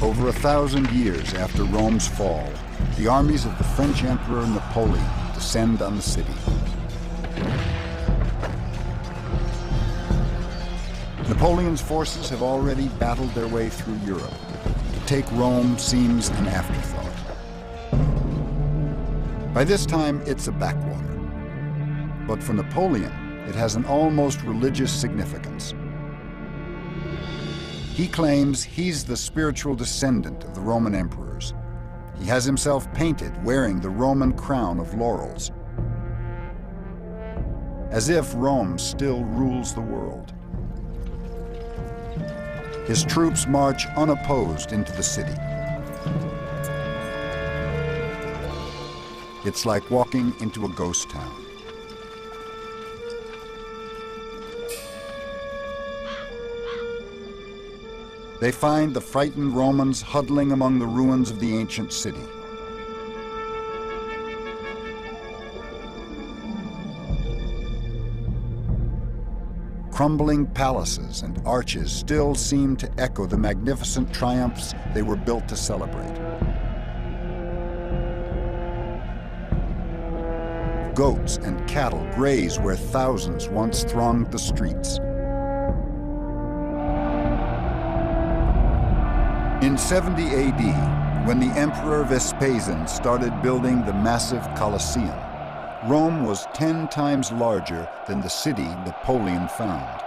Over 1,000 years after Rome's fall, the armies of the French Emperor Napoleon descend on the city. Napoleon's forces have already battled their way through Europe. To take Rome seems an afterthought. By this time, it's a backwater. But for Napoleon, it has an almost religious significance. He claims he's the spiritual descendant of the Roman emperors. He has himself painted wearing the Roman crown of laurels, as if Rome still rules the world. His troops march unopposed into the city. It's like walking into a ghost town. They find the frightened Romans huddling among the ruins of the ancient city. Crumbling palaces and arches still seem to echo the magnificent triumphs they were built to celebrate. Goats and cattle graze where thousands once thronged the streets. In 70 AD, when the Emperor Vespasian started building the massive Colosseum, Rome was 10 times larger than the city Napoleon found.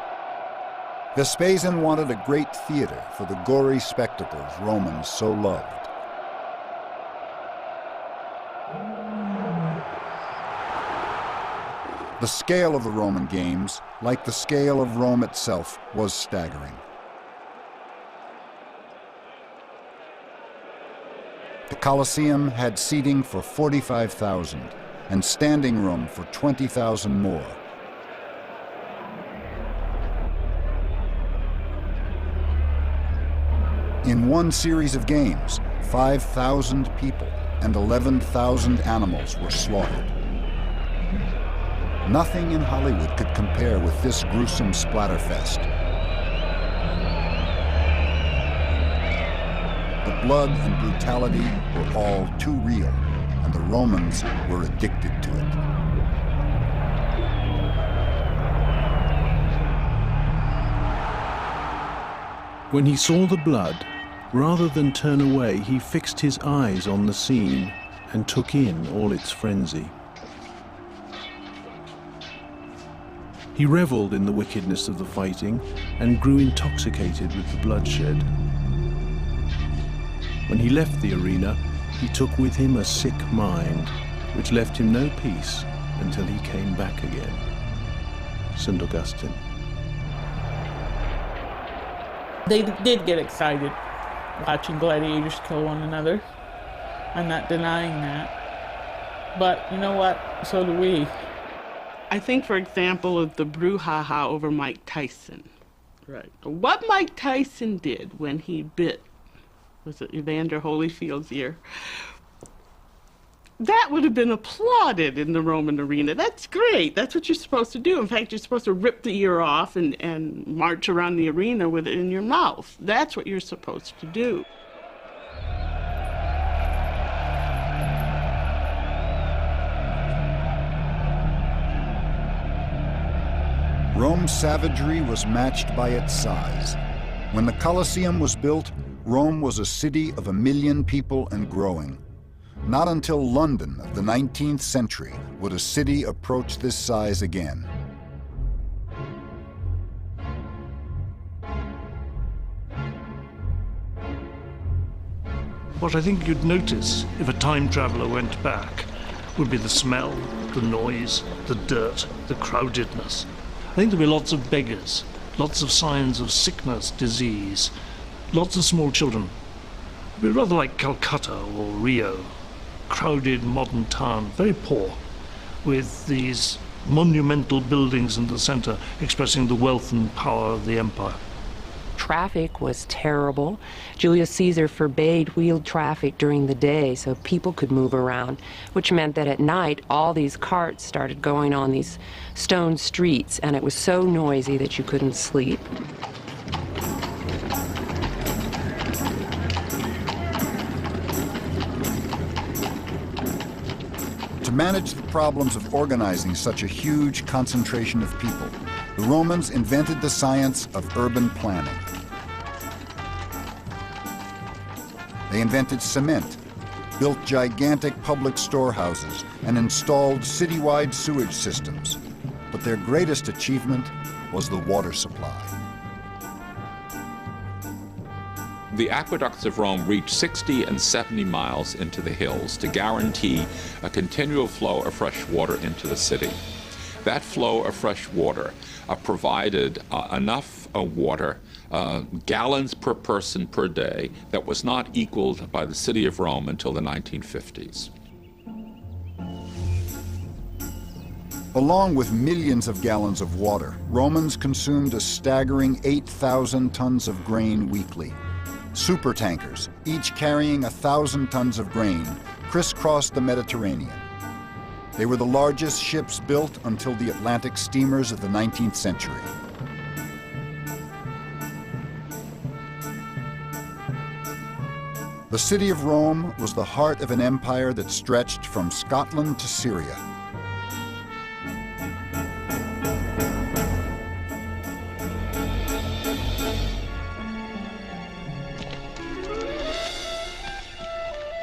Vespasian wanted a great theater for the gory spectacles Romans so loved. The scale of the Roman games, like the scale of Rome itself, was staggering. The Colosseum had seating for 45,000 and standing room for 20,000 more. In one series of games, 5,000 people and 11,000 animals were slaughtered. Nothing in Hollywood could compare with this gruesome splatterfest. The blood and brutality were all too real, and the Romans were addicted to it. When he saw the blood, rather than turn away, he fixed his eyes on the scene and took in all its frenzy. He reveled in the wickedness of the fighting and grew intoxicated with the bloodshed. When he left the arena, he took with him a sick mind, which left him no peace until he came back again. St. Augustine. They did get excited watching gladiators kill one another. I'm not denying that. But you know what? So do we. I think, for example, of the brouhaha over Mike Tyson. Right. What Mike Tyson did when he bit, was it Evander Holyfield's ear? That would have been applauded in the Roman arena. That's great. That's what you're supposed to do. In fact, you're supposed to rip the ear off and march around the arena with it in your mouth. That's what you're supposed to do. Rome's savagery was matched by its size. When the Colosseum was built, Rome was a city of 1 million people and growing. Not until London of the 19th century would a city approach this size again. What I think you'd notice if a time traveler went back would be the smell, the noise, the dirt, the crowdedness. I think there'd be lots of beggars, lots of signs of sickness, disease, lots of small children. It'd be rather like Calcutta or Rio. Crowded modern town, very poor, with these monumental buildings in the center expressing the wealth and power of the empire. Traffic was terrible. Julius Caesar forbade wheeled traffic during the day so people could move around, which meant that at night all these carts started going on these stone streets, and it was so noisy that you couldn't sleep. To manage the problems of organizing such a huge concentration of people, the Romans invented the science of urban planning. They invented cement, built gigantic public storehouses, and installed citywide sewage systems. But their greatest achievement was the water supply. The aqueducts of Rome reached 60 and 70 miles into the hills to guarantee a continual flow of fresh water into the city. That flow of fresh water provided enough water, gallons per person per day, that was not equaled by the city of Rome until the 1950s. Along with millions of gallons of water, Romans consumed a staggering 8,000 tons of grain weekly. Supertankers, each carrying 1,000 tons of grain, crisscrossed the Mediterranean. They were the largest ships built until the Atlantic steamers of the 19th century. The city of Rome was the heart of an empire that stretched from Scotland to Syria.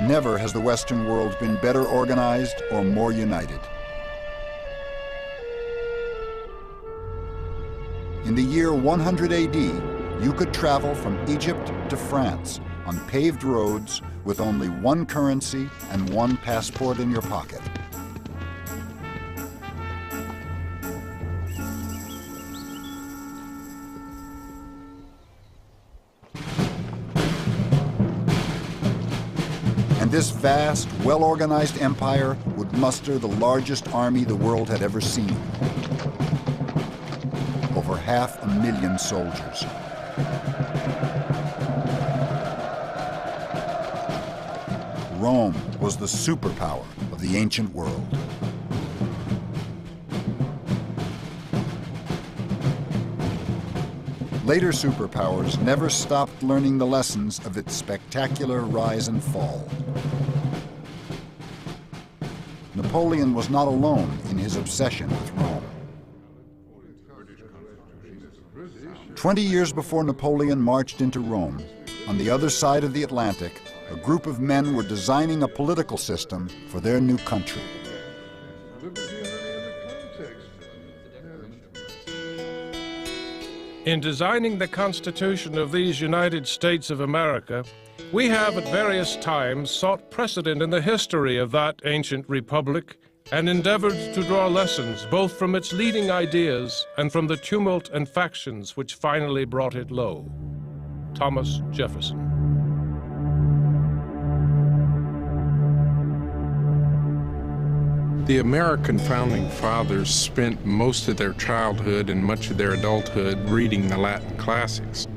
Never has the Western world been better organized or more united. In the year 100 AD, you could travel from Egypt to France on paved roads with only one currency and one passport in your pocket. And this vast, well-organized empire would muster the largest army the world had ever seen. Over 500,000 soldiers. Rome was the superpower of the ancient world. Later superpowers never stopped learning the lessons of its spectacular rise and fall. Napoleon was not alone in his obsession with Rome. 20 years before Napoleon marched into Rome, on the other side of the Atlantic, a group of men were designing a political system for their new country. In designing the Constitution of these United States of America, we have at various times sought precedent in the history of that ancient republic and endeavored to draw lessons both from its leading ideas and from the tumult and factions which finally brought it low. Thomas Jefferson. The American founding fathers spent most of their childhood and much of their adulthood reading the Latin classics.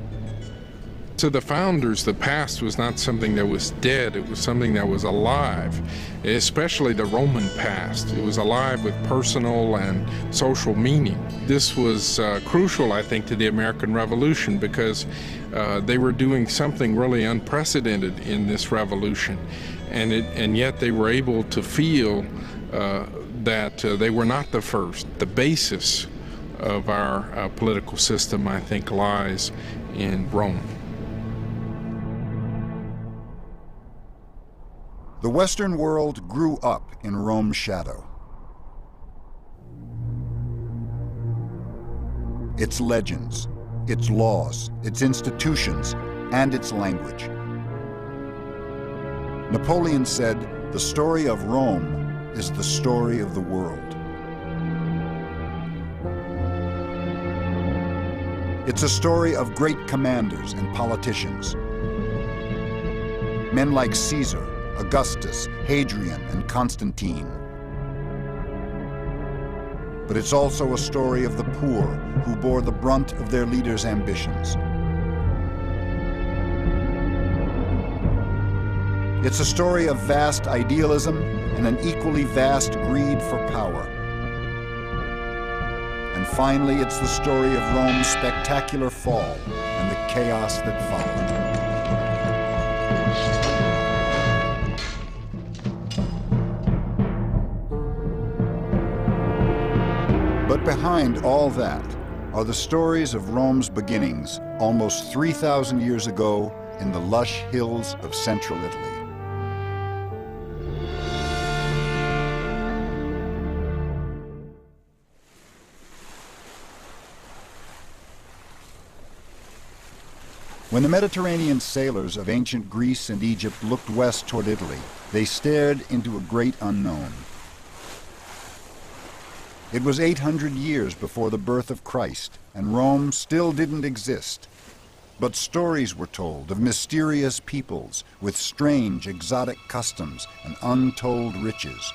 To the founders, the past was not something that was dead, it was something that was alive, especially the Roman past. It was alive with personal and social meaning. This was crucial, I think, to the American Revolution because they were doing something really unprecedented in this revolution, and yet they were able to feel that they were not the first. The basis of our political system, I think, lies in Rome. The Western world grew up in Rome's shadow. Its legends, its laws, its institutions, and its language. Napoleon said, "The story of Rome is the story of the world." It's a story of great commanders and politicians. Men like Caesar, Augustus, Hadrian, and Constantine. But it's also a story of the poor who bore the brunt of their leaders' ambitions. It's a story of vast idealism and an equally vast greed for power. And finally, it's the story of Rome's spectacular fall and the chaos that followed. behind all that are the stories of Rome's beginnings almost 3,000 years ago in the lush hills of central Italy. When the Mediterranean sailors of ancient Greece and Egypt looked west toward Italy, they stared into a great unknown. It was 800 years before the birth of Christ, and Rome still didn't exist. But stories were told of mysterious peoples with strange, exotic customs and untold riches.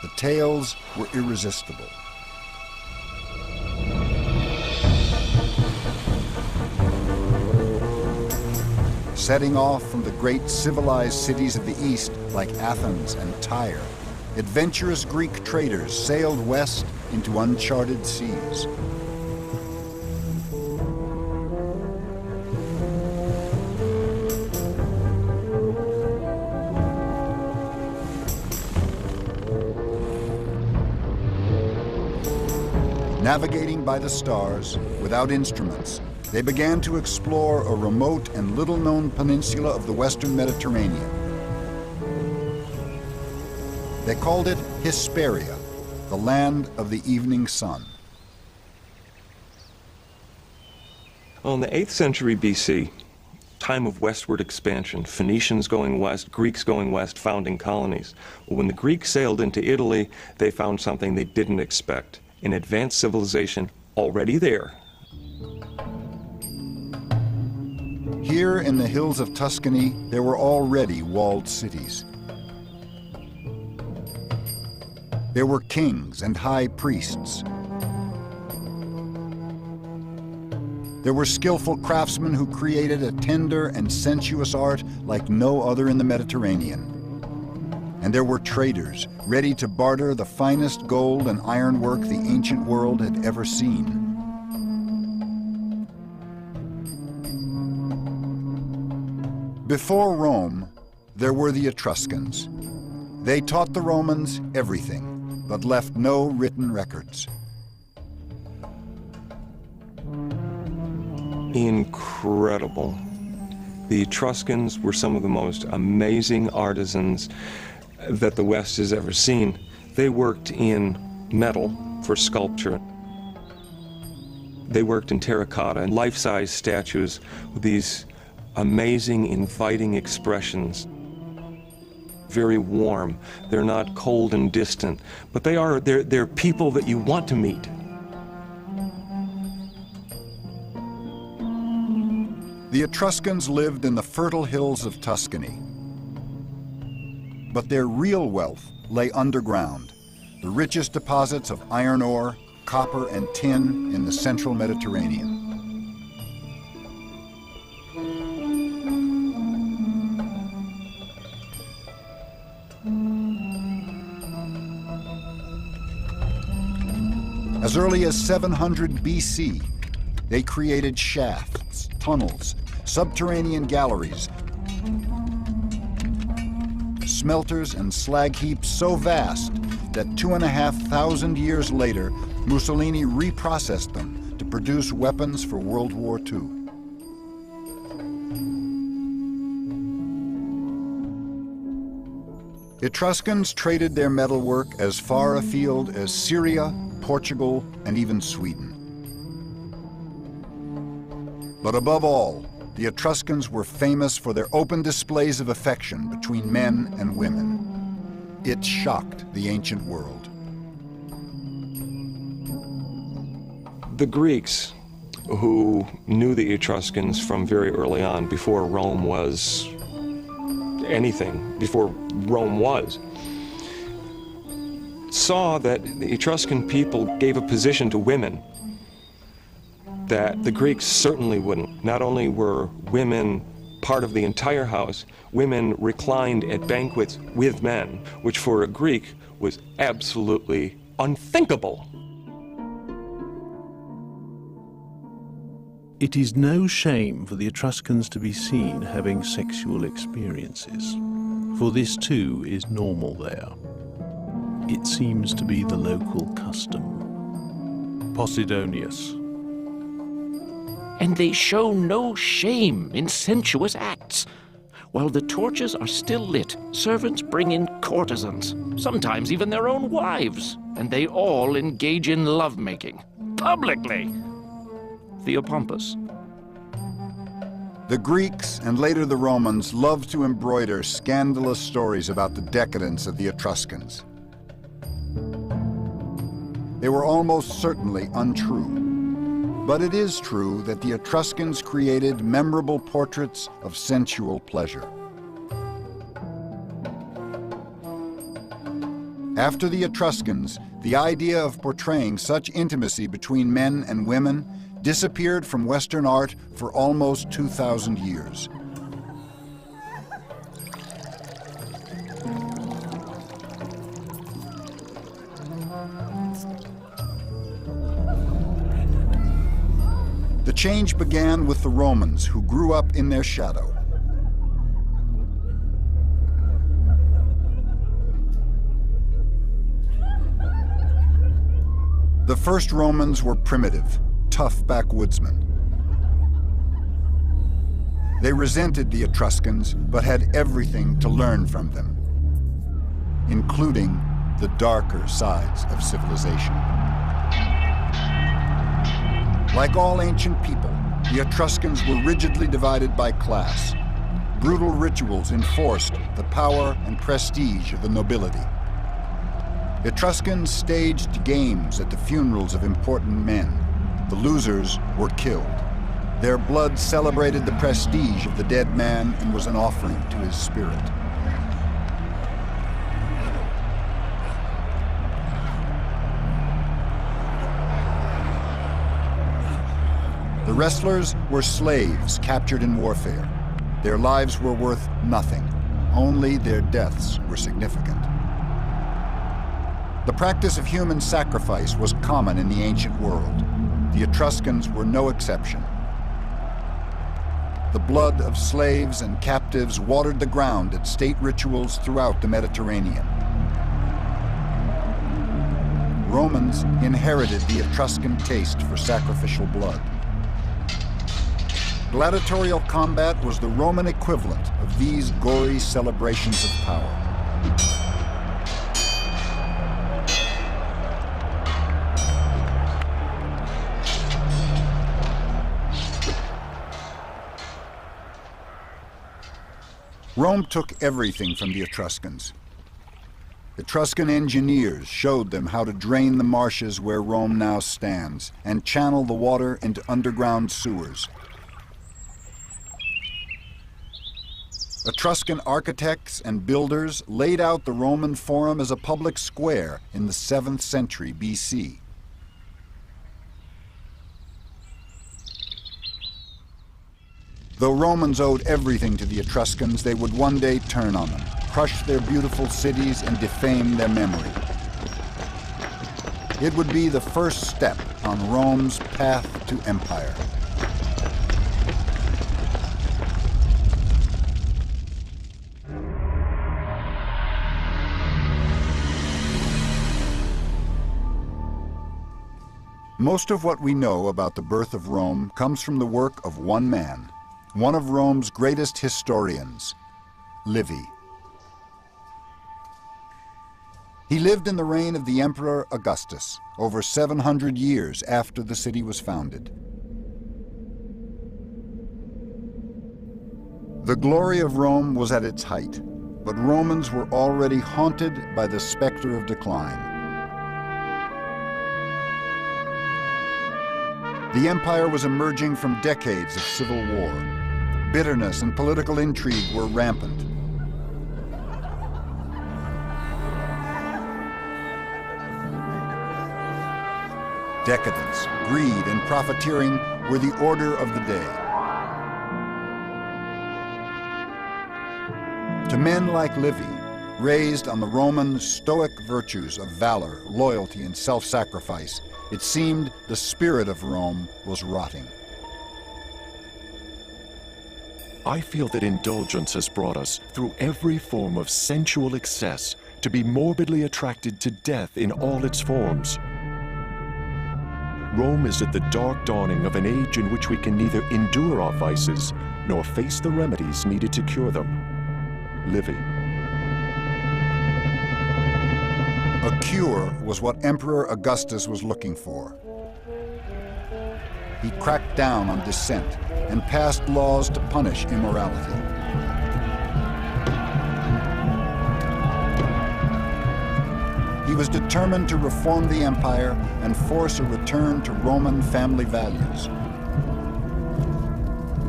The tales were irresistible. Setting off from the great civilized cities of the East like Athens and Tyre, adventurous Greek traders sailed west into uncharted seas. Navigating by the stars, without instruments, they began to explore a remote and little-known peninsula of the Western Mediterranean. They called it Hesperia, the land of the evening sun. Well, in the 8th century BC, time of westward expansion, Phoenicians going west, Greeks going west, founding colonies. Well, when the Greeks sailed into Italy, they found something they didn't expect, an advanced civilization already there. Here in the hills of Tuscany, there were already walled cities. There were kings and high priests. There were skillful craftsmen who created a tender and sensuous art like no other in the Mediterranean. And there were traders ready to barter the finest gold and ironwork the ancient world had ever seen. Before Rome, there were the Etruscans. They taught the Romans everything, but left no written records. Incredible. The Etruscans were some of the most amazing artisans that the West has ever seen. They worked in metal for sculpture. They worked in terracotta and life-size statues with these amazing, inviting expressions. Very warm. They're not cold and distant, but they're people that you want to meet. The Etruscans lived in the fertile hills of Tuscany. But their real wealth lay underground, the richest deposits of iron ore, copper, and tin in the central Mediterranean. As early as 700 BC, they created shafts, tunnels, subterranean galleries, smelters and slag heaps so vast that 2,500 years later, Mussolini reprocessed them to produce weapons for World War II. Etruscans traded their metalwork as far afield as Syria, Portugal, and even Sweden. But above all, the Etruscans were famous for their open displays of affection between men and women. It shocked the ancient world. The Greeks, who knew the Etruscans from very early on, before Rome was anything, before Rome was, saw that the Etruscan people gave a position to women that the Greeks certainly wouldn't. Not only were women part of the entire house, women reclined at banquets with men, which for a Greek was absolutely unthinkable. It is no shame for the Etruscans to be seen having sexual experiences, for this too is normal there. It seems to be the local custom. Posidonius. And they show no shame in sensuous acts. While the torches are still lit, servants bring in courtesans, sometimes even their own wives, and they all engage in lovemaking, publicly. Theopompus. The Greeks and later the Romans loved to embroider scandalous stories about the decadence of the Etruscans. They were almost certainly untrue. But it is true that the Etruscans created memorable portraits of sensual pleasure. After the Etruscans, the idea of portraying such intimacy between men and women disappeared from Western art for almost 2,000 years. The change began with the Romans, who grew up in their shadow. The first Romans were primitive, tough backwoodsmen. They resented the Etruscans, but had everything to learn from them, including the darker sides of civilization. Like all ancient people, the Etruscans were rigidly divided by class. Brutal rituals enforced the power and prestige of the nobility. Etruscans staged games at the funerals of important men. The losers were killed. Their blood celebrated the prestige of the dead man and was an offering to his spirit. The wrestlers were slaves captured in warfare. Their lives were worth nothing. Only their deaths were significant. The practice of human sacrifice was common in the ancient world. The Etruscans were no exception. The blood of slaves and captives watered the ground at state rituals throughout the Mediterranean. Romans inherited the Etruscan taste for sacrificial blood. Gladiatorial combat was the Roman equivalent of these gory celebrations of power. Rome took everything from the Etruscans. Etruscan engineers showed them how to drain the marshes where Rome now stands and channel the water into underground sewers. Etruscan architects and builders laid out the Roman Forum as a public square in the 7th century BC. Though Romans owed everything to the Etruscans, they would one day turn on them, crush their beautiful cities, and defame their memory. It would be the first step on Rome's path to empire. Most of what we know about the birth of Rome comes from the work of one man, one of Rome's greatest historians, Livy. He lived in the reign of the Emperor Augustus, over 700 years after the city was founded. The glory of Rome was at its height, but Romans were already haunted by the specter of decline. The empire was emerging from decades of civil war. Bitterness and political intrigue were rampant. Decadence, greed, and profiteering were the order of the day. To men like Livy, raised on the Roman stoic virtues of valor, loyalty, and self-sacrifice, it seemed the spirit of Rome was rotting. I feel that indulgence has brought us, through every form of sensual excess, to be morbidly attracted to death in all its forms. Rome is at the dark dawning of an age in which we can neither endure our vices nor face the remedies needed to cure them. Livy. A cure was what Emperor Augustus was looking for. He cracked down on dissent and passed laws to punish immorality. He was determined to reform the empire and force a return to Roman family values.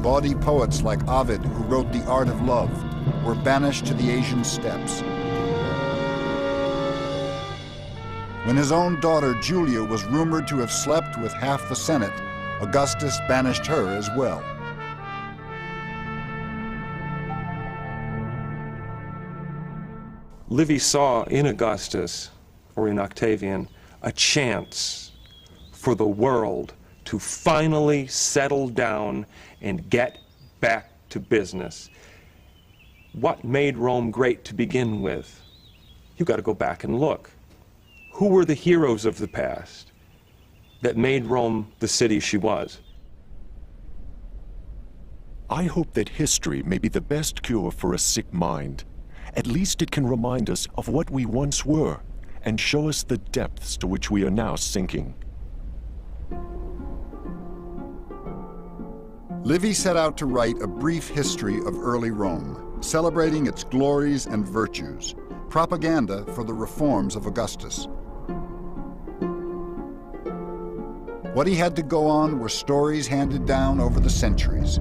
Bawdy poets like Ovid, who wrote The Art of Love, were banished to the Asian steppes. When his own daughter Julia was rumored to have slept with half the Senate, Augustus banished her as well. Livy saw in Augustus, or in Octavian, a chance for the world to finally settle down and get back to business. What made Rome great to begin with? You got to go back and look. Who were the heroes of the past that made Rome the city she was? I hope that history may be the best cure for a sick mind. At least it can remind us of what we once were and show us the depths to which we are now sinking. Livy set out to write a brief history of early Rome, celebrating its glories and virtues, propaganda for the reforms of Augustus. What he had to go on were stories handed down over the centuries.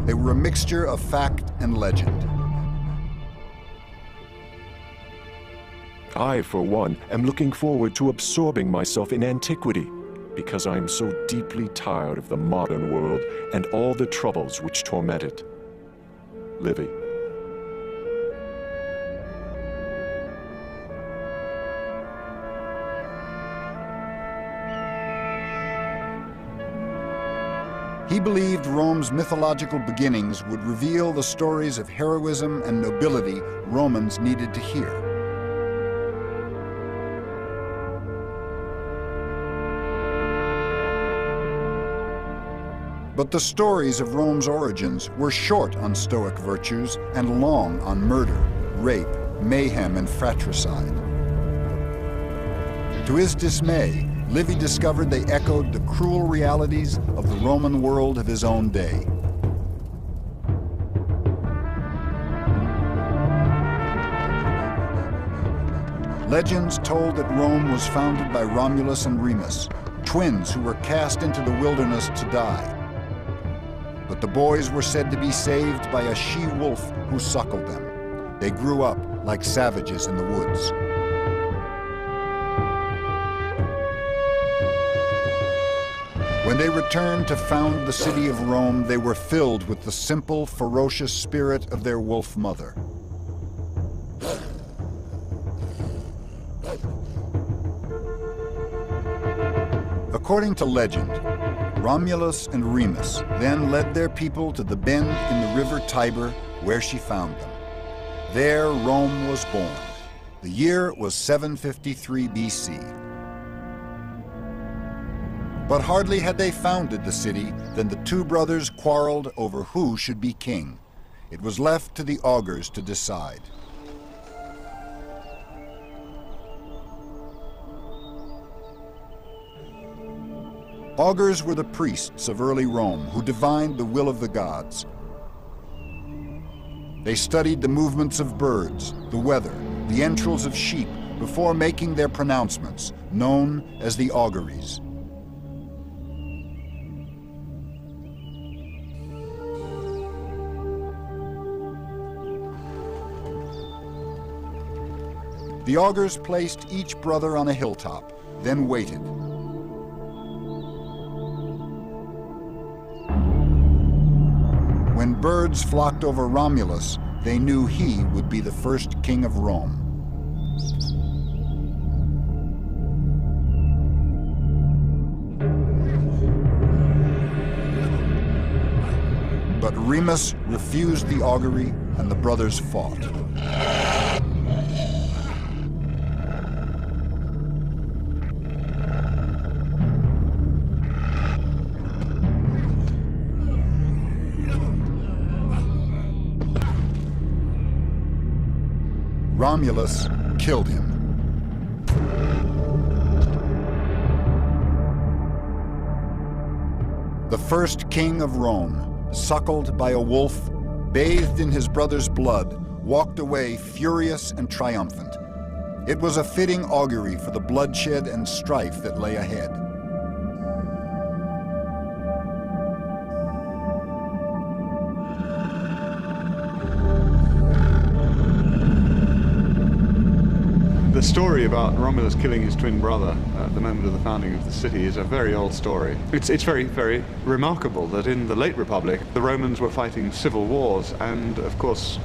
They were a mixture of fact and legend. I, for one, am looking forward to absorbing myself in antiquity, because I am so deeply tired of the modern world and all the troubles which torment it. Livy. He believed Rome's mythological beginnings would reveal the stories of heroism and nobility Romans needed to hear. But the stories of Rome's origins were short on Stoic virtues and long on murder, rape, mayhem, and fratricide. To his dismay, Livy discovered they echoed the cruel realities of the Roman world of his own day. Legends told that Rome was founded by Romulus and Remus, twins who were cast into the wilderness to die. But the boys were said to be saved by a she-wolf who suckled them. They grew up like savages in the woods. When they returned to found the city of Rome, they were filled with the simple, ferocious spirit of their wolf mother. According to legend, Romulus and Remus then led their people to the bend in the river Tiber, where she found them. There Rome was born. The year was 753 BC. But hardly had they founded the city than the two brothers quarreled over who should be king. It was left to the augurs to decide. Augurs were the priests of early Rome who divined the will of the gods. They studied the movements of birds, the weather, the entrails of sheep before making their pronouncements, known as the auguries. The augurs placed each brother on a hilltop, then waited. When birds flocked over Romulus, they knew he would be the first king of Rome. But Remus refused the augury, and the brothers fought. Romulus killed him. The first king of Rome, suckled by a wolf, bathed in his brother's blood, walked away furious and triumphant. It was a fitting augury for the bloodshed and strife that lay ahead. The story about Romulus killing his twin brother at the moment of the founding of the city is a very old story. It's very, very remarkable that in the late Republic, the Romans were fighting civil wars, and of course,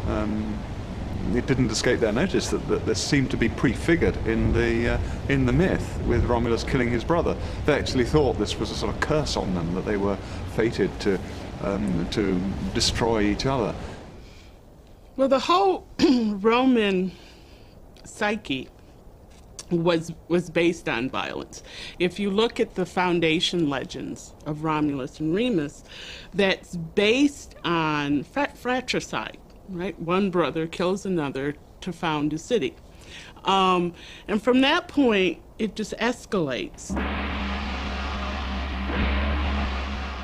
it didn't escape their notice that this seemed to be prefigured in the myth with Romulus killing his brother. They actually thought this was a sort of curse on them, that they were fated to destroy each other. Well, the whole Roman psyche was based on violence. If you look at the foundation legends of Romulus and Remus, that's based on fratricide, right? One brother kills another to found a city. And from that point, it just escalates.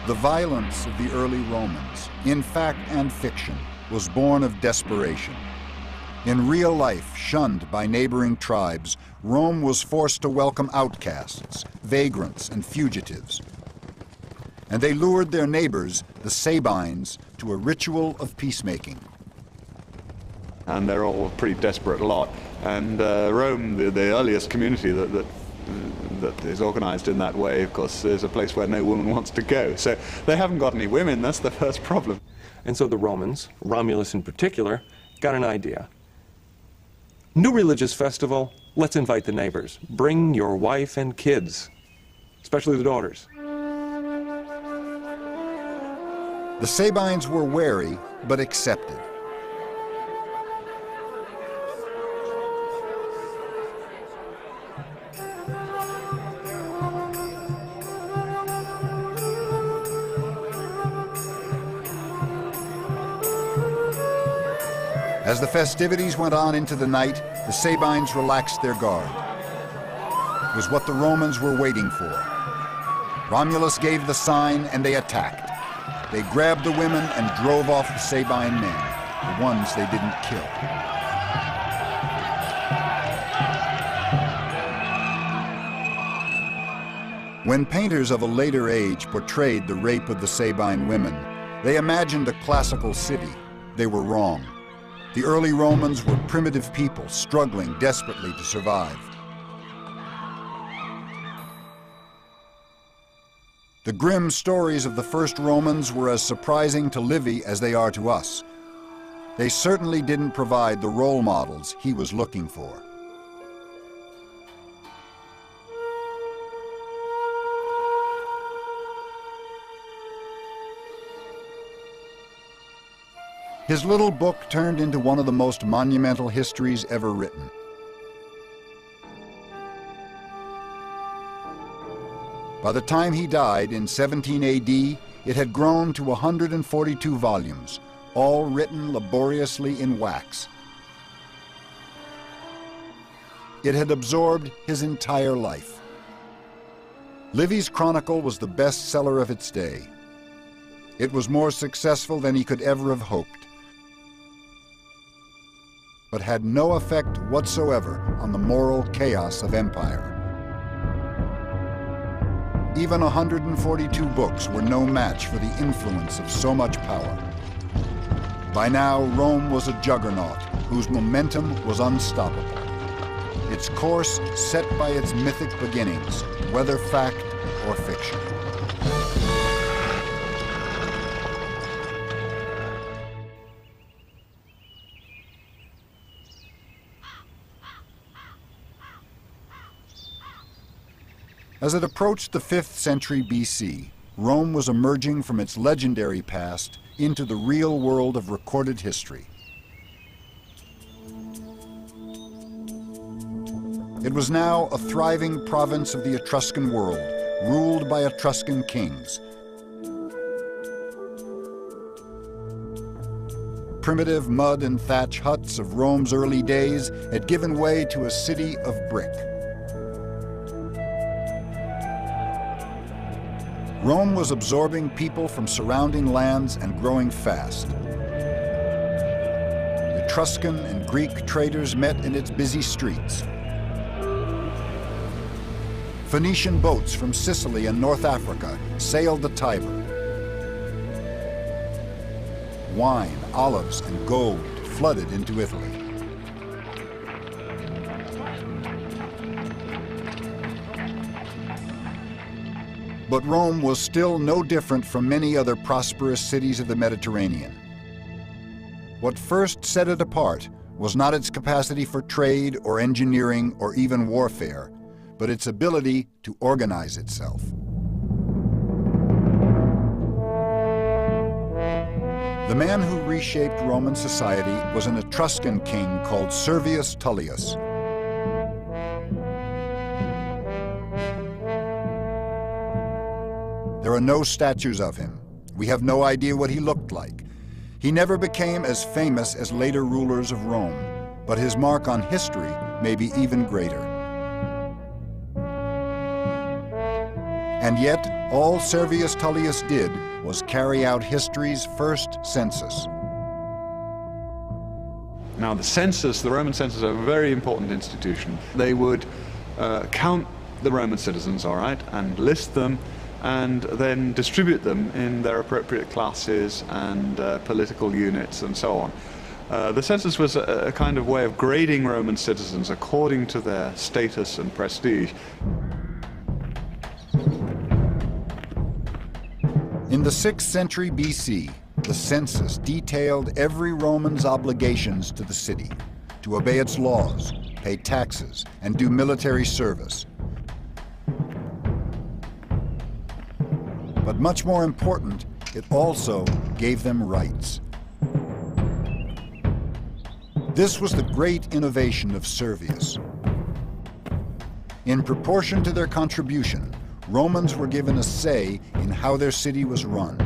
The violence of the early Romans, in fact and fiction, was born of desperation. In real life, shunned by neighboring tribes, Rome was forced to welcome outcasts, vagrants, and fugitives. And they lured their neighbors, the Sabines, to a ritual of peacemaking. And they're all a pretty desperate lot. And Rome, the earliest community that is organized in that way, of course, is a place where no woman wants to go. So they haven't got any women, that's the first problem. And so the Romans, Romulus in particular, got an idea. New religious festival, let's invite the neighbors. Bring your wife and kids, especially the daughters. The Sabines were wary, but accepted. As the festivities went on into the night, the Sabines relaxed their guard. It was what the Romans were waiting for. Romulus gave the sign and they attacked. They grabbed the women and drove off the Sabine men, the ones they didn't kill. When painters of a later age portrayed the rape of the Sabine women, they imagined a classical city. They were wrong. The early Romans were primitive people struggling desperately to survive. The grim stories of the first Romans were as surprising to Livy as they are to us. They certainly didn't provide the role models he was looking for. His little book turned into one of the most monumental histories ever written. By the time he died in 17 AD, it had grown to 142 volumes, all written laboriously in wax. It had absorbed his entire life. Livy's Chronicle was the bestseller of its day. It was more successful than he could ever have hoped, but had no effect whatsoever on the moral chaos of empire. Even 142 books were no match for the influence of so much power. By now, Rome was a juggernaut whose momentum was unstoppable. Its course set by its mythic beginnings, whether fact or fiction. As it approached the 5th century BC, Rome was emerging from its legendary past into the real world of recorded history. It was now a thriving province of the Etruscan world, ruled by Etruscan kings. primitive mud and thatch huts of Rome's early days had given way to a city of brick. Rome was absorbing people from surrounding lands and growing fast. Etruscan and Greek traders met in its busy streets. Phoenician boats from Sicily and North Africa sailed the Tiber. Wine, olives, and gold flooded into Italy. But Rome was still no different from many other prosperous cities of the Mediterranean. What first set it apart was not its capacity for trade or engineering or even warfare, but its ability to organize itself. The man who reshaped Roman society was an Etruscan king called Servius Tullius. There are no statues of him. We have no idea what he looked like. He never became as famous as later rulers of Rome, but his mark on history may be even greater. And yet, all Servius Tullius did was carry out history's first census. Now, the census, the Roman census, are a very important institution. They would count the Roman citizens, all right, and list them, and then distribute them in their appropriate classes and political units and so on. The census was a kind of way of grading Roman citizens according to their status and prestige. In the 6th century BC, the census detailed every Roman's obligations to the city, to obey its laws, pay taxes, and do military service. But much more important, it also gave them rights. This was the great innovation of Servius. In proportion to their contribution, Romans were given a say in how their city was run.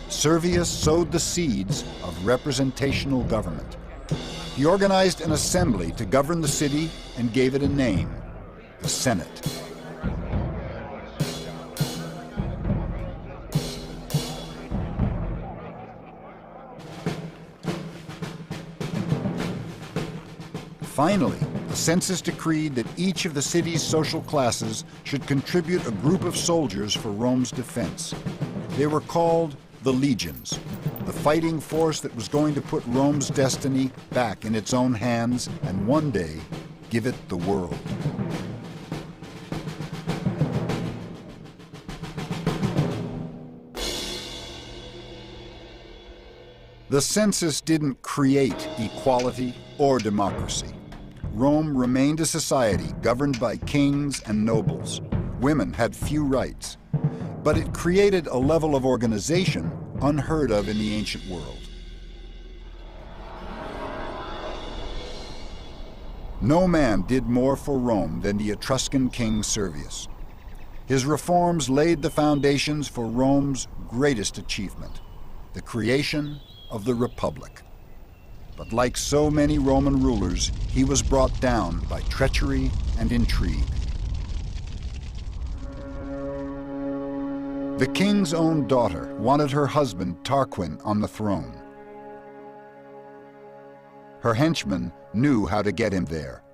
Servius sowed the seeds of representational government. He organized an assembly to govern the city and gave it a name, the Senate. Finally, the census decreed that each of the city's social classes should contribute a group of soldiers for Rome's defense. They were called the legions, the fighting force that was going to put Rome's destiny back in its own hands and one day give it the world. The census didn't create equality or democracy. Rome remained a society governed by kings and nobles. Women had few rights. But it created a level of organization unheard of in the ancient world. No man did more for Rome than the Etruscan king Servius. His reforms laid the foundations for Rome's greatest achievement, the creation of the Republic. But like so many Roman rulers, he was brought down by treachery and intrigue. The king's own daughter wanted her husband Tarquin on the throne. Her henchmen knew how to get him there.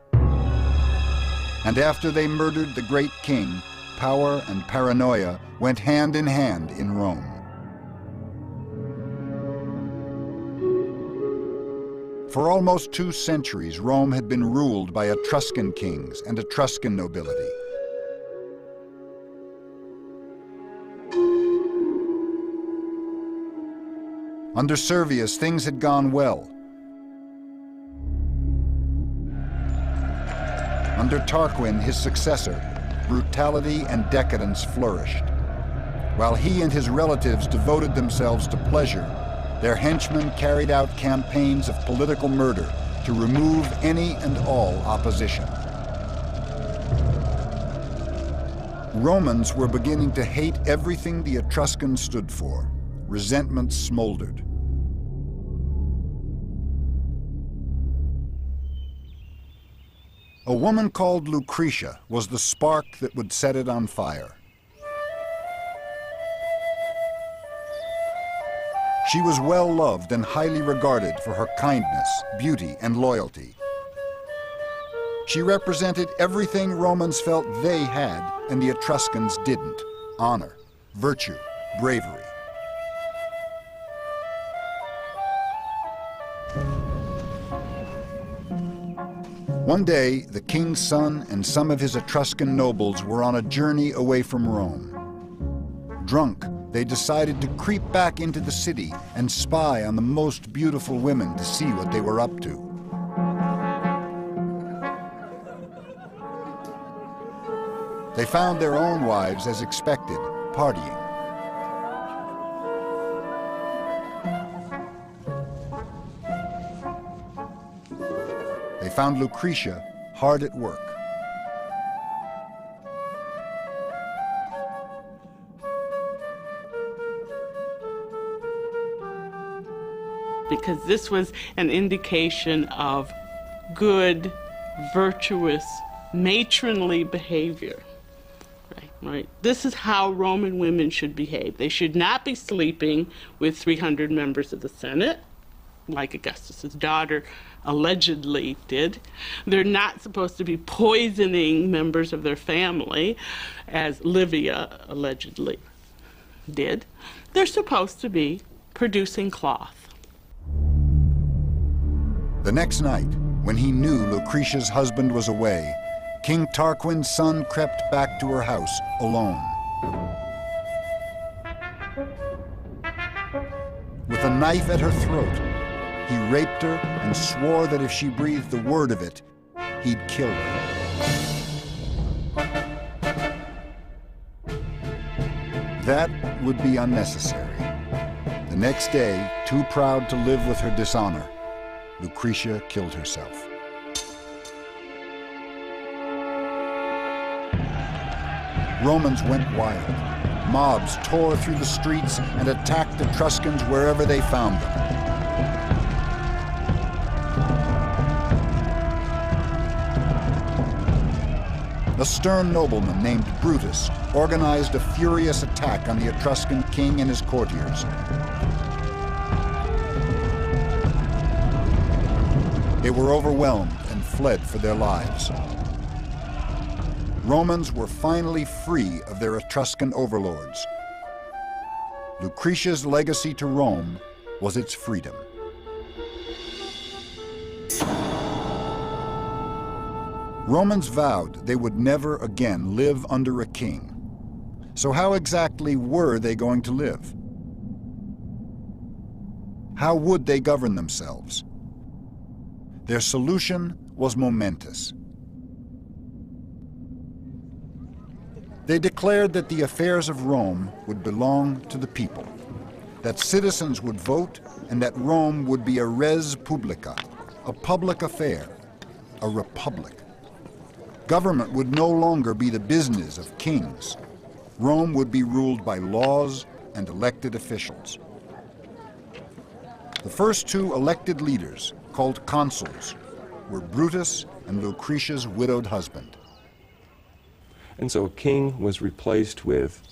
And after they murdered the great king, power and paranoia went hand in hand in Rome. For almost 2 centuries, Rome had been ruled by Etruscan kings and Etruscan nobility. Under Servius, things had gone well. Under Tarquin, his successor, brutality and decadence flourished. While he and his relatives devoted themselves to pleasure, their henchmen carried out campaigns of political murder to remove any and all opposition. Romans were beginning to hate everything the Etruscans stood for. resentment smoldered. A woman called Lucretia was the spark that would set it on fire. She was well loved and highly regarded for her kindness, beauty, and loyalty. She represented everything Romans felt they had and the Etruscans didn't: honor, virtue, bravery. One day, the king's son and some of his Etruscan nobles were on a journey away from Rome. Drunk, they decided to creep back into the city and spy on the most beautiful women to see what they were up to. They found their own wives, as expected, partying. They found Lucretia hard at work. Because this was an indication of good, virtuous, matronly behavior. Right. This is how Roman women should behave. They should not be sleeping with 300 members of the Senate, like Augustus's daughter allegedly did. They're not supposed to be poisoning members of their family, as Livia allegedly did. They're supposed to be producing cloth. The next night, when he knew Lucretia's husband was away, King Tarquin's son crept back to her house alone. With a knife at her throat, he raped her and swore that if she breathed a word of it, he'd kill her. That would be unnecessary. The next day, too proud to live with her dishonor, Lucretia killed herself. Romans went wild. Mobs tore through the streets and attacked Etruscans wherever they found them. A stern nobleman named Brutus organized a furious attack on the Etruscan king and his courtiers. They were overwhelmed and fled for their lives. Romans were finally free of their Etruscan overlords. Lucretia's legacy to Rome was its freedom. Romans vowed they would never again live under a king. So how exactly were they going to live? How would they govern themselves? Their solution was momentous. They declared that the affairs of Rome would belong to the people, that citizens would vote, and that Rome would be a res publica, a public affair, a republic. Government would no longer be the business of kings. Rome would be ruled by laws and elected officials. The first two elected leaders, called consuls, were Brutus and Lucretia's widowed husband. And so a king was replaced with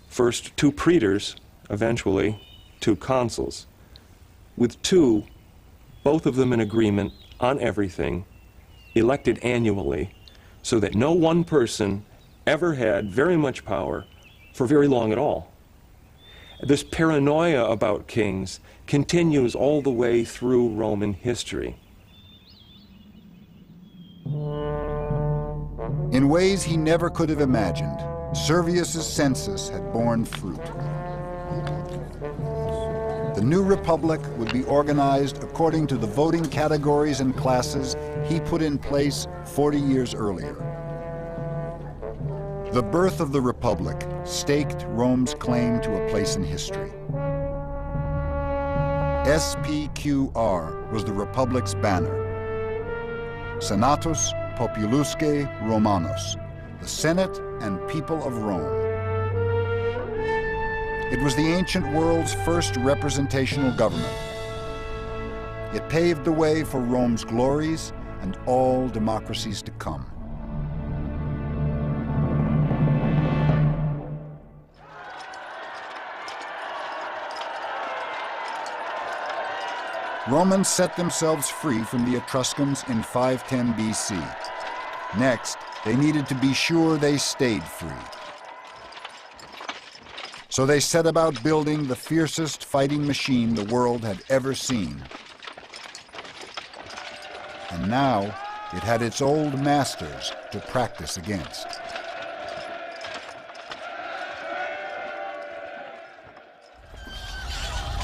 first two praetors, eventually two consuls, with two, both of them in agreement on everything, elected annually, so that no one person ever had very much power for very long at all. This paranoia about kings continues all the way through Roman history. In ways he never could have imagined, Servius's census had borne fruit. The new republic would be organized according to the voting categories and classes he put in place 40 years earlier. The birth of the republic staked Rome's claim to a place in history. SPQR was the republic's banner. Senatus Populusque Romanus, the Senate and people of Rome. It was the ancient world's first representational government. It paved the way for Rome's glories and all democracies to come. Romans set themselves free from the Etruscans in 510 BC. Next, they needed to be sure they stayed free. So they set about building the fiercest fighting machine the world had ever seen. And now, it had its old masters to practice against.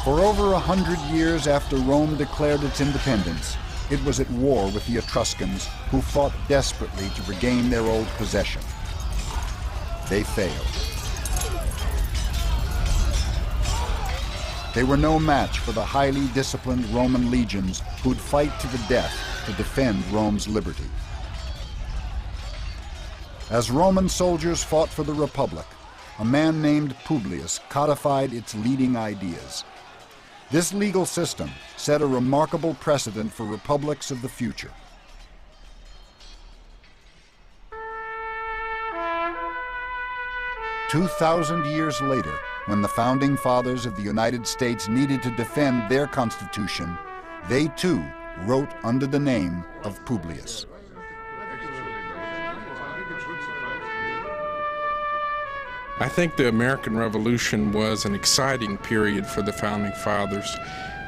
For over 100 years after Rome declared its independence, it was at war with the Etruscans, who fought desperately to regain their old possession. They failed. They were no match for the highly disciplined Roman legions who'd fight to the death to defend Rome's liberty. As Roman soldiers fought for the Republic, a man named Publius codified its leading ideas. This legal system set a remarkable precedent for republics of the future. "2,000 years later, when the founding fathers of the United States needed to defend their Constitution, they too wrote under the name of Publius. I think the American Revolution was an exciting period for the Founding Fathers.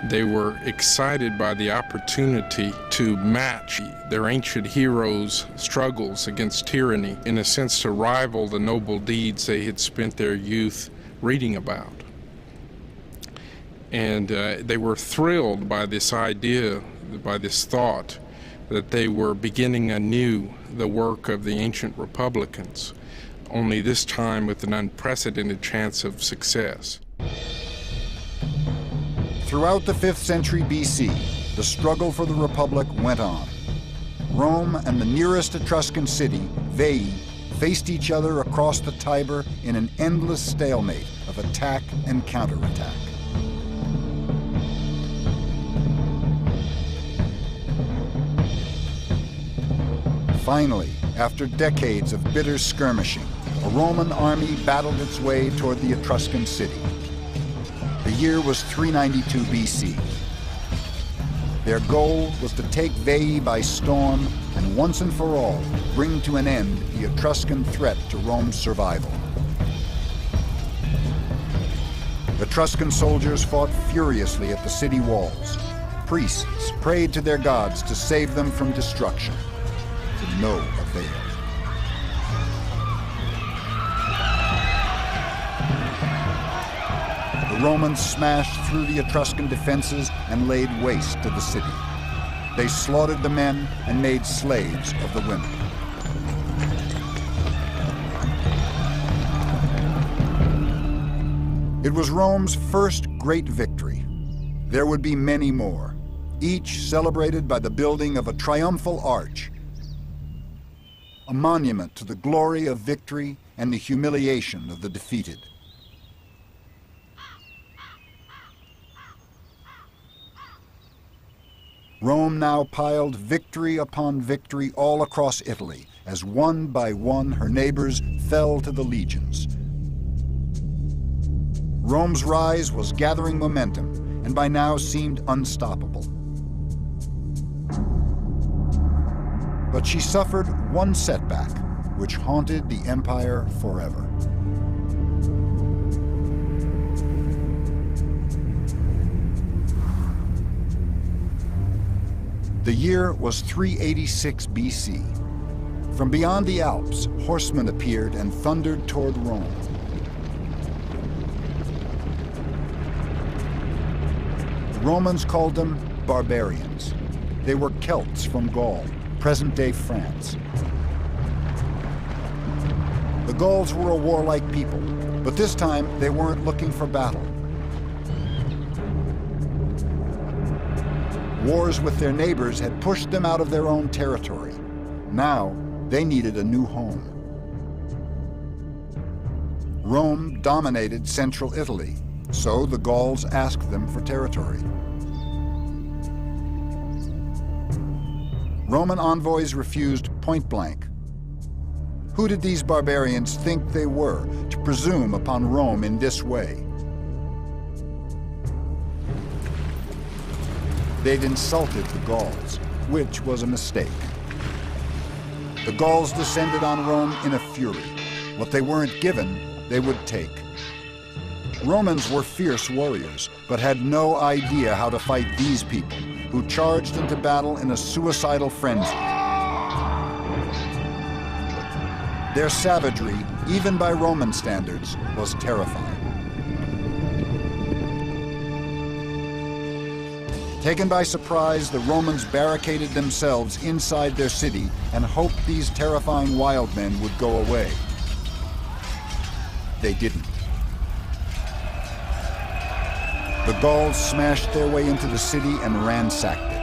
They were excited by the opportunity to match their ancient heroes' struggles against tyranny, in a sense to rival the noble deeds they had spent their youth reading about. And they were thrilled by this idea, by this thought, that they were beginning anew the work of the ancient republicans, only this time with an unprecedented chance of success. Throughout the 5th century BC, the struggle for the Republic went on. Rome and the nearest Etruscan city, Veii, faced each other across the Tiber in an endless stalemate of attack and counterattack. Finally, after decades of bitter skirmishing, a Roman army battled its way toward the Etruscan city. The year was 392 BC. Their goal was to take Veii by storm and once and for all bring to an end the Etruscan threat to Rome's survival. Etruscan soldiers fought furiously at the city walls. Priests prayed to their gods to save them from destruction. To no avail. The Romans smashed through the Etruscan defenses and laid waste to the city. They slaughtered the men and made slaves of the women. It was Rome's first great victory. There would be many more, each celebrated by the building of a triumphal arch, a monument to the glory of victory and the humiliation of the defeated. Rome now piled victory upon victory all across Italy, as one by one her neighbors fell to the legions. Rome's rise was gathering momentum, and by now seemed unstoppable. But she suffered one setback, which haunted the empire forever. The year was 386 BC. From beyond the Alps, horsemen appeared and thundered toward Rome. The Romans called them barbarians. They were Celts from Gaul, present-day France. The Gauls were a warlike people, but this time they weren't looking for battle. Wars with their neighbors had pushed them out of their own territory. Now, they needed a new home. Rome dominated central Italy, so the Gauls asked them for territory. Roman envoys refused point blank. Who did these barbarians think they were to presume upon Rome in this way? They'd insulted the Gauls, which was a mistake. The Gauls descended on Rome in a fury. What they weren't given, they would take. Romans were fierce warriors, but had no idea how to fight these people, who charged into battle in a suicidal frenzy. Their savagery, even by Roman standards, was terrifying. Taken by surprise, the Romans barricaded themselves inside their city and hoped these terrifying wild men would go away. They didn't. The Gauls smashed their way into the city and ransacked it.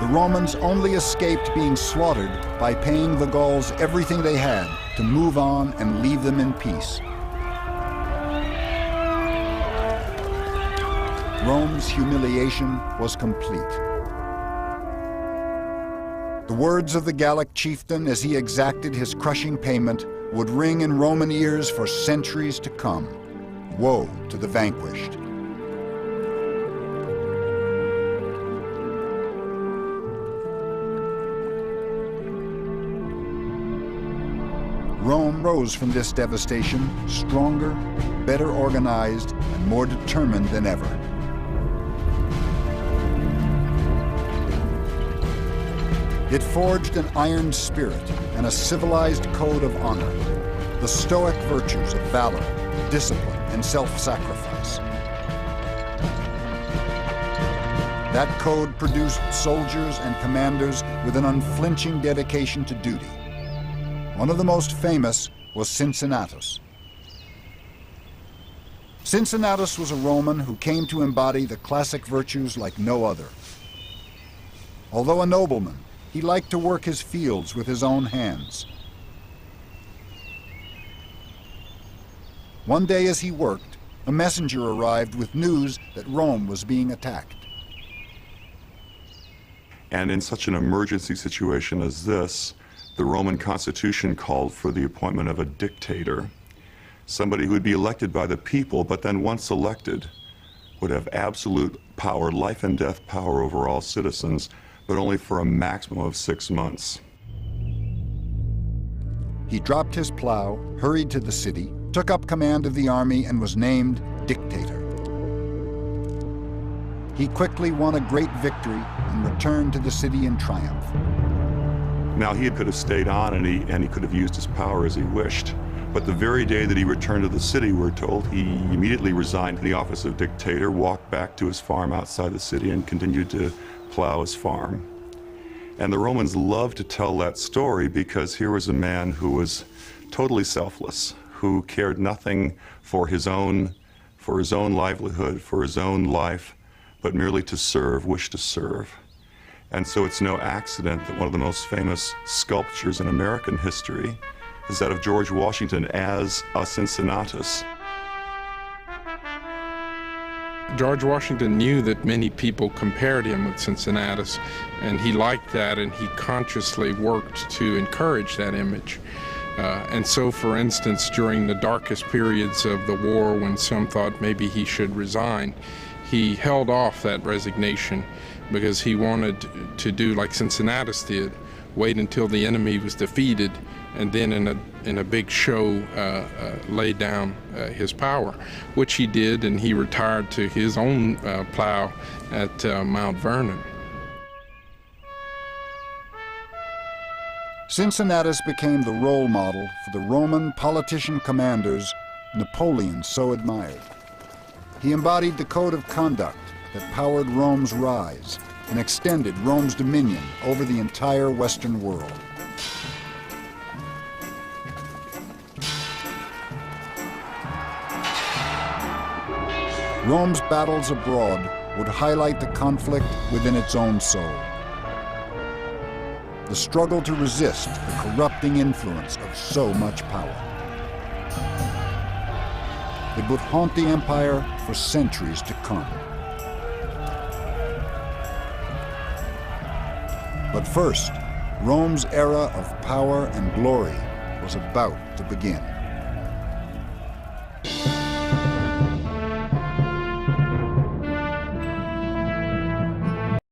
The Romans only escaped being slaughtered by paying the Gauls everything they had to move on and leave them in peace. Rome's humiliation was complete. The words of the Gallic chieftain as he exacted his crushing payment would ring in Roman ears for centuries to come. Woe to the vanquished. Rome rose from this devastation stronger, better organized, and more determined than ever. It forged an iron spirit and a civilized code of honor, the stoic virtues of valor, discipline, and self-sacrifice. That code produced soldiers and commanders with an unflinching dedication to duty. One of the most famous was Cincinnatus. Cincinnatus was a Roman who came to embody the classic virtues like no other. Although a nobleman, he liked to work his fields with his own hands. One day as he worked, a messenger arrived with news that Rome was being attacked. And in such an emergency situation as this, the Roman constitution called for the appointment of a dictator, somebody who would be elected by the people, but then once elected, would have absolute power, life and death power over all citizens, but only for a maximum of 6 months. He dropped his plow, hurried to the city, took up command of the army, and was named dictator. He quickly won a great victory and returned to the city in triumph. Now, he could have stayed on and he could have used his power as he wished. But the very day that he returned to the city, we're told he immediately resigned the office of dictator, walked back to his farm outside the city, and continued to plow his farm. And the Romans loved to tell that story because here was a man who was totally selfless, who cared nothing for his own livelihood, for his own life, but merely to serve, wished to serve. And so it's no accident that one of the most famous sculptures in American history is that of George Washington as a Cincinnatus. George Washington knew that many people compared him with Cincinnatus, and he liked that, and he consciously worked to encourage that image. And so, for instance, during the darkest periods of the war, when some thought maybe he should resign, he held off that resignation because he wanted to do like Cincinnatus did, wait until the enemy was defeated, and then in a big show lay down his power, which he did, and he retired to his own plow at Mount Vernon. Cincinnatus became the role model for the Roman politician commanders Napoleon so admired. He embodied the code of conduct that powered Rome's rise and extended Rome's dominion over the entire Western world. Rome's battles abroad would highlight the conflict within its own soul. the struggle to resist the corrupting influence of so much power. It would haunt the empire for centuries to come. But first, Rome's era of power and glory was about to begin.